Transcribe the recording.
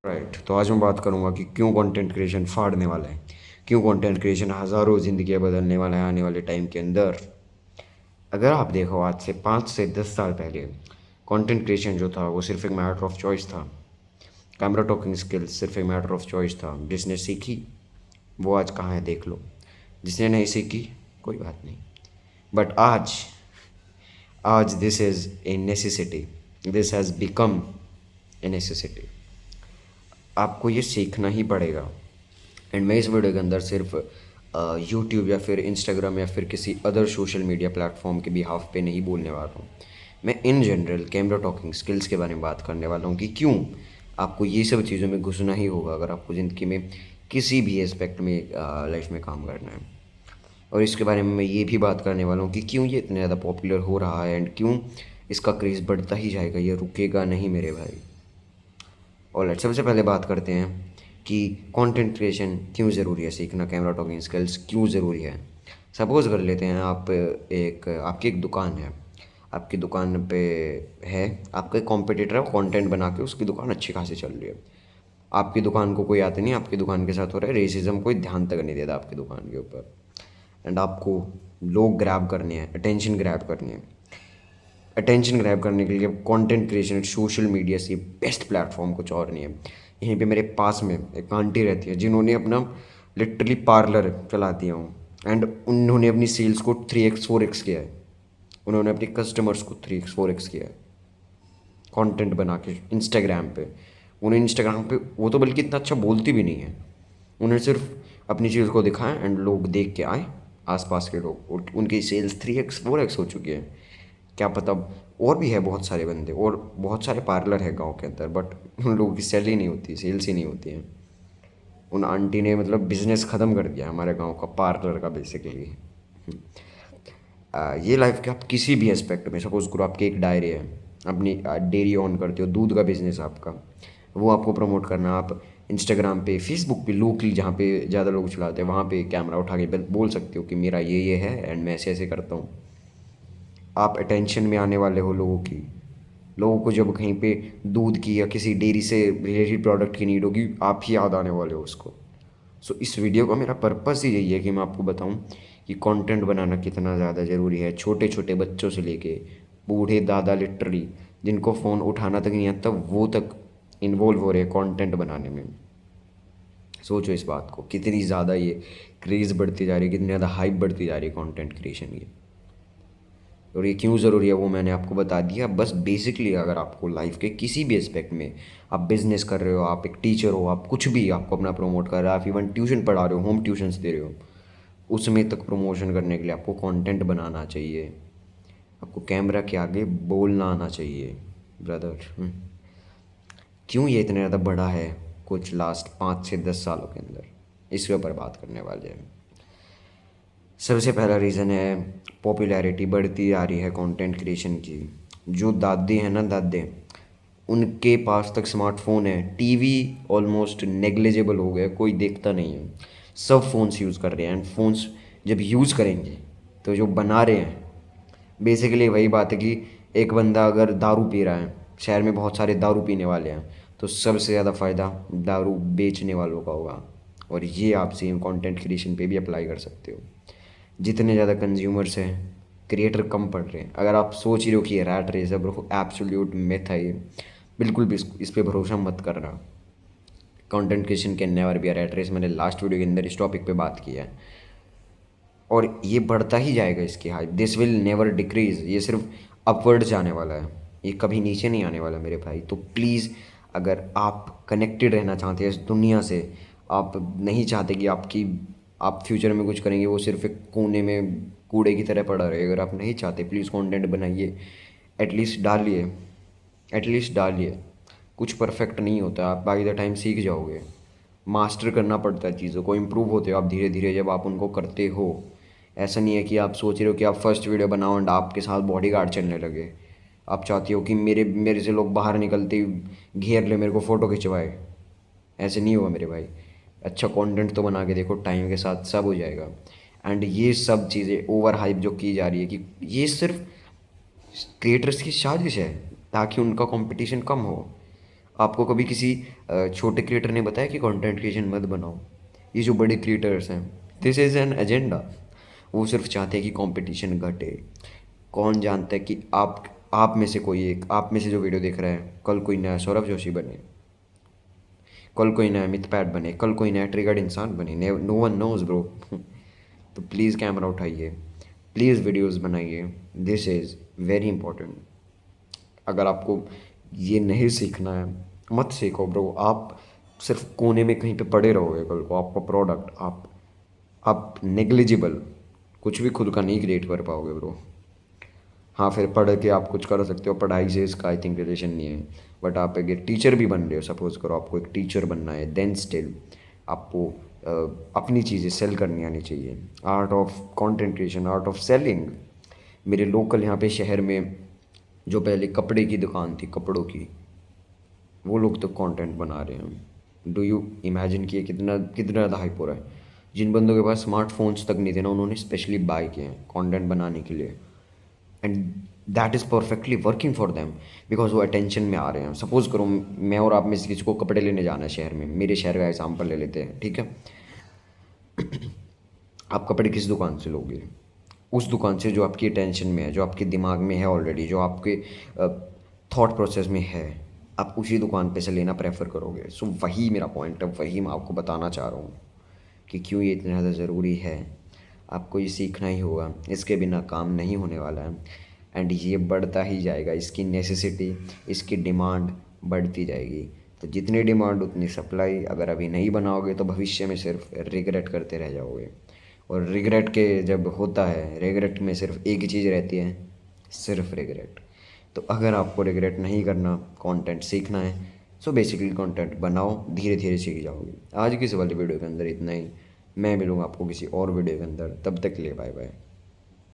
Right. तो आज मैं बात करूंगा कि क्यों कंटेंट क्रिएशन फाड़ने वाला है, क्यों कंटेंट क्रिएशन हज़ारों ज़िंदगियां बदलने वाला है आने वाले टाइम के अंदर। अगर आप देखो आज से 5 से 10 साल पहले कंटेंट क्रिएशन जो था वो सिर्फ एक मैटर ऑफ चॉइस था। कैमरा टॉकिंग स्किल्स सिर्फ एक मैटर ऑफ चॉइस था। जिसने सीखी वो आज कहाँ है देख लो, जिसने नहीं सीखी कोई बात नहीं। बट आज आज this is a necessity, this has become a necessity. आपको ये सीखना ही पड़ेगा। एंड मैं इस वीडियो के अंदर सिर्फ यूट्यूब या फिर इंस्टाग्राम या फिर किसी अदर सोशल मीडिया प्लेटफॉर्म के बिहाफ पे नहीं बोलने वाला हूँ। मैं in general camera talking skills के बारे में बात करने वाला हूँ कि क्यों आपको ये सब चीज़ों में घुसना ही होगा अगर आपको ज़िंदगी में किसी भी एस्पेक्ट में लाइफ में काम करना है। और इसके बारे में मैं ये भी बात करने वाला हूँ कि क्यों ये इतना ज़्यादा पॉपुलर हो रहा है एंड क्यों इसका क्रेज़ बढ़ता ही जाएगा, ये रुकेगा नहीं मेरे भाई। और सबसे पहले बात करते हैं कि कंटेंट क्रिएशन क्यों ज़रूरी है, सीखना कैमरा टॉकिंग स्किल्स क्यों ज़रूरी है। सपोज़ कर लेते हैं आपकी एक दुकान है, आपकी दुकान पे है आपका एक कॉम्पिटिटर है, कंटेंट बना के उसकी दुकान अच्छी खासी चल रही है। आपकी दुकान को कोई आता नहीं, आपकी दुकान के साथ हो रहा है रेसिज्म, कोई ध्यान तक नहीं देता आपकी दुकान के ऊपर। एंड आपको लोग ग्रैब करने हैं, अटेंशन ग्रैब करनी है। अटेंशन ग्रैब करने के लिए कंटेंट क्रिएशन सोशल मीडिया से बेस्ट प्लेटफॉर्म कुछ और नहीं है। यहीं पे मेरे पास में एक आंटी रहती है जिन्होंने अपना लिटरली पार्लर चला दिया हूँ एंड उन्होंने अपनी सेल्स को 3x 4x किया है। उन्होंने अपने कस्टमर्स को 3x 4x किया है कंटेंट बना के इंस्टाग्राम पे। उन्हें इंस्टाग्राम पे वो तो बल्कि इतना अच्छा बोलती भी नहीं है, उन्हें सिर्फ अपनी चीज़ को दिखाएं एंड लोग देख के आए, आसपास के लोग, उनकी सेल्स 3x 4x हो चुकी है। क्या पता और भी है बहुत सारे बंदे और बहुत सारे पार्लर है गांव के अंदर, बट उन लोगों की सेल ही नहीं होती, सेल्स ही नहीं होती है। उन आंटी ने मतलब बिजनेस ख़त्म कर दिया हमारे गांव का पार्लर का बेसिकली। ये लाइफ के आप किसी भी एस्पेक्ट में, सपोज करो आपकी एक डायरी है, अपनी डेयरी ऑन करते हो, दूध का बिजनेस आपका, वो आपको प्रमोट करना। आप इंस्टाग्राम पे, फेसबुक पे, लोकली जहाँ पे ज़्यादा लोग चलाते हैं वहाँ पे कैमरा उठा के बोल सकते हो कि मेरा ये है एंड मैं ऐसे ऐसे करता हूँ। आप अटेंशन में आने वाले हो लोगों की। लोगों को जब कहीं पे दूध की या किसी डेयरी से रिलेटेड प्रोडक्ट की नीड होगी, आप ही याद आने वाले हो उसको। सो इस वीडियो का मेरा पर्पस ही यही है कि मैं आपको बताऊं कि कंटेंट बनाना कितना ज़्यादा ज़रूरी है। छोटे छोटे बच्चों से लेके बूढ़े दादा, लिटरली जिनको फ़ोन उठाना तक नहीं आता वो तक इन्वॉल्व हो रहे हैं कंटेंट बनाने में। सोचो इस बात को, कितनी ज़्यादा ये क्रेज़ बढ़ती जा रही है, कितनी ज़्यादा हाइप बढ़ती जा रही है कंटेंट क्रिएशन की। और ये क्यों ज़रूरी है वो मैंने आपको बता दिया। बस बेसिकली अगर आपको लाइफ के किसी भी एस्पेक्ट में, आप बिज़नेस कर रहे हो, आप एक टीचर हो, आप कुछ भी आपको अपना प्रमोट कर रहे हो, आप इवन ट्यूशन पढ़ा रहे हो, होम ट्यूशन्स दे रहे हो, उसमें तक प्रमोशन करने के लिए आपको कंटेंट बनाना चाहिए। आपको कैमरा के आगे बोलना आना चाहिए ब्रदर। क्यों ये इतना ज़्यादा बड़ा है कुछ लास्ट 5 से 10 सालों के अंदर, इसके ऊपर बात करने वाले हैं। सबसे पहला रीज़न है पॉपुलैरिटी बढ़ती आ रही है कंटेंट क्रिएशन की। जो दादी हैं ना, दादे, उनके पास तक स्मार्टफोन है, टीवी ऑलमोस्ट नेग्लिजिबल हो गया, कोई देखता नहीं है। सब फ़ोन्स यूज़ कर रहे हैं एंड फ़ोन्स जब यूज़ करेंगे तो जो बना रहे हैं बेसिकली वही बात है कि एक बंदा अगर दारू पी रहा है, शहर में बहुत सारे दारू पीने वाले हैं, तो सबसे ज़्यादा फ़ायदा दारू बेचने वालों का होगा। और ये आप सेम कंटेंट क्रिएशन पे भी अप्लाई कर सकते हो। जितने ज़्यादा कंज्यूमर्स हैं, क्रिएटर कम पड़ रहे हैं। अगर आप सोच रहे हो कि ये रैट रेस है ब्रो, एब्सोल्यूट मिथ है ये, बिल्कुल भी इस पे भरोसा मत करना। कंटेंट क्रिएशन के never be a rat race, मैंने लास्ट वीडियो के अंदर इस टॉपिक पे बात की है। और ये बढ़ता ही जाएगा इसकी hype, this will never decrease, ये सिर्फ अपवर्ड जाने वाला है, ये कभी नीचे नहीं आने वाला मेरे भाई। तो प्लीज़ अगर आप कनेक्टेड रहना चाहते हैं इस दुनिया से, आप नहीं चाहते कि आप फ्यूचर में कुछ करेंगे वो सिर्फ एक कोने में कूड़े की तरह पड़ा रहे, अगर आप नहीं चाहते प्लीज़ कंटेंट बनाइए, एटलीस्ट डालिए, एटलीस्ट डालिए। कुछ परफेक्ट नहीं होता, आप बाई द टाइम सीख जाओगे। मास्टर करना पड़ता है चीज़ों को, इम्प्रूव होते हो आप धीरे धीरे जब आप उनको करते हो। ऐसा नहीं है कि आप सोच रहे हो कि आप फर्स्ट वीडियो बनाओ एंड आपके साथ बॉडीगार्ड चलने लगे। आप चाहती हो कि मेरे मेरे से लोग बाहर निकलते ही घेर ले, मेरे को फ़ोटो खिंचवाए। ऐसे नहीं होगा मेरे भाई। अच्छा कंटेंट तो बना के देखो, टाइम के साथ सब हो जाएगा। एंड ये सब चीज़ें ओवर हाइप जो की जा रही है कि ये सिर्फ क्रिएटर्स की साजिश है ताकि उनका कंपटीशन कम हो। आपको कभी किसी छोटे क्रिएटर ने बताया कि कंटेंट क्रिएशन मत बनाओ? ये जो बड़े क्रिएटर्स हैं, दिस इज़ एन एजेंडा। वो सिर्फ चाहते हैं कि कंपटीशन घटे। कौन जानता है कि आप में से कोई एक, आप में से जो वीडियो देख रहा है, कल कोई नया सौरभ जोशी बने, कल कोई नया मिथपैट बने, कल कोई नया ट्रिगर्ड इंसान बने। No one knows bro. तो प्लीज़ कैमरा उठाइए, प्लीज़ वीडियोस बनाइए। This is very important. अगर आपको ये नहीं सीखना है, मत सीखो ब्रो। आप सिर्फ कोने में कहीं पे पड़े रहोगे, कल को आपका प्रोडक्ट, आप नेग्लिजिबल, कुछ भी खुद का नहीं क्रिएट कर पाओगे ब्रो। हाँ, फिर पढ़ के आप कुछ कर सकते हो, पढ़ाई से इसका आई थिंक रिलेशन नहीं है। बट आप एक टीचर भी बन रहे हो, सपोज करो आपको एक टीचर बनना है, देन स्टिल आपको अपनी चीज़ें सेल करनी आनी चाहिए। Art of content creation, art of selling. मेरे लोकल यहाँ पे शहर में जो पहले कपड़े की दुकान थी, कपड़ों की, वो लोग तो कंटेंट बना रहे हैं। डू यू इमेजिन कि कितना कितना ज़्यादा हाइप हो रहा है। जिन बंदों के पास स्मार्टफोन्स तक नहीं थे ना, उन्होंने स्पेशली बाय किए हैं कंटेंट बनाने के लिए। And that is perfectly working for them, because वो अटेंशन में आ रहे हैं। सपोज करो मैं और आप में से किसी को कपड़े लेने जाना है शहर में, मेरे शहर का एग्जाम्पल ले लेते हैं, ठीक है। आप कपड़े किस दुकान से लोगे? उस दुकान से जो आपकी अटेंशन में है, जो आपके दिमाग में है ऑलरेडी, जो आपके थॉट प्रोसेस में है, आप उसी दुकान पे से लेना प्रेफर करोगे। सो वही मेरा पॉइंट है, वही मैं आपको बताना चाह रहा हूँ कि क्यों ये इतना ज़्यादा ज़रूरी है। आपको ये सीखना ही होगा, इसके बिना काम नहीं होने वाला है। एंड ये बढ़ता ही जाएगा, इसकी नेसेसिटी, इसकी डिमांड बढ़ती जाएगी। तो जितनी डिमांड उतनी सप्लाई। अगर अभी नहीं बनाओगे तो भविष्य में सिर्फ रिग्रेट करते रह जाओगे। और रिग्रेट के जब होता है, रिग्रेट में सिर्फ एक ही चीज़ रहती है, सिर्फ रिग्रेट। तो अगर आपको रिग्रेट नहीं करना, कंटेंट सीखना है, सो बेसिकली कंटेंट बनाओ, धीरे धीरे सीख जाओगे। आज की इस वाली वीडियो के अंदर इतना ही। मैं मिलूँगा आपको किसी और वीडियो के अंदर, तब तक के लिए बाय बाय।